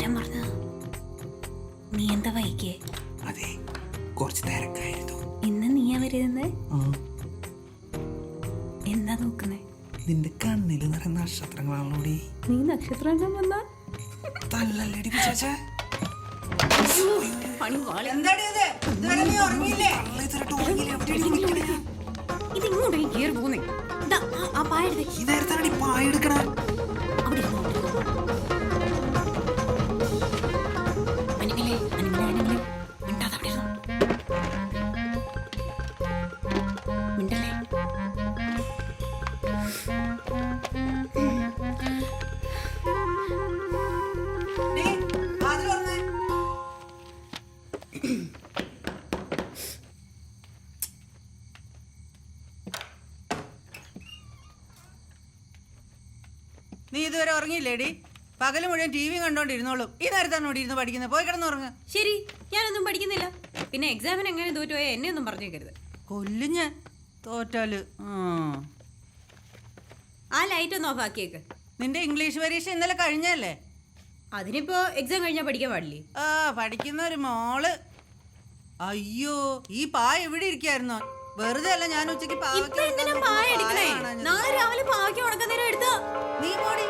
വരാൻ പറഞ്ഞ നീ എന്താ വൈകിയേ? അതെ, കുറച്ച് തിരക്കായിരുന്നു. ഇന്ന് നീയാ വരുന്നേ? എന്താ നോക്കുന്നേ? നിന്റെ കണ്ണില് നിറയുന്ന നക്ഷത്രങ്ങളാണോടി. നീ നക്ഷത്രം വന്നാ തല്ലല്ലേടി പിശാചേ. ഇതിങ്ങോട്ടേ കേറി പോന്നേ. ആ പായെടുത്തേ. ഈ നേരത്താണി പായെടുക്കണ. അവിടെ അനിമലേ അനിമലേ അനിമലേ മിണ്ടാതെ അവിടെ ഇരുന്നോ. മിണ്ടല്ലേ. നീ ഇതുവരെ ഉറങ്ങിയില്ലേടി? പകല് മുഴുവൻ ടി വി കണ്ടോണ്ടിരുന്നോളും. ഈ നേരത്താണ് ഇവിടെ ഇരുന്ന് പഠിക്കുന്നത്. പോയി കിടന്നുറങ്ങ. ശരി, ഞാനൊന്നും പഠിക്കുന്നില്ല. പിന്നെ എക്സാമിന് എങ്ങനെ തോറ്റുപോയാൽ എന്നെ ഒന്നും പറഞ്ഞേക്കരുത്. കൊല്ലും ഞാൻ തോറ്റാല്. ആ ലൈറ്റ് ഒന്ന് ഓഫ് ആക്കിയേക്ക്. നിന്റെ ഇംഗ്ലീഷ് പരീക്ഷ ഇന്നലെ കഴിഞ്ഞല്ലേ? അതിനിപ്പോ എക്സാം കഴിഞ്ഞാൽ പഠിക്കാൻ പാടില്ലേ? പഠിക്കുന്ന ഒരു മോള്. അയ്യോ, ഈ പായ എവിടെ ഇരിക്കായിരുന്നോ? വെറുതെ അല്ല ഞാൻ ഉച്ചക്ക് നാളെ രാവിലെ പാവയ്ക്ക് ഉണക്കുന്നേരം എടുത്തോ. നീ പോടി.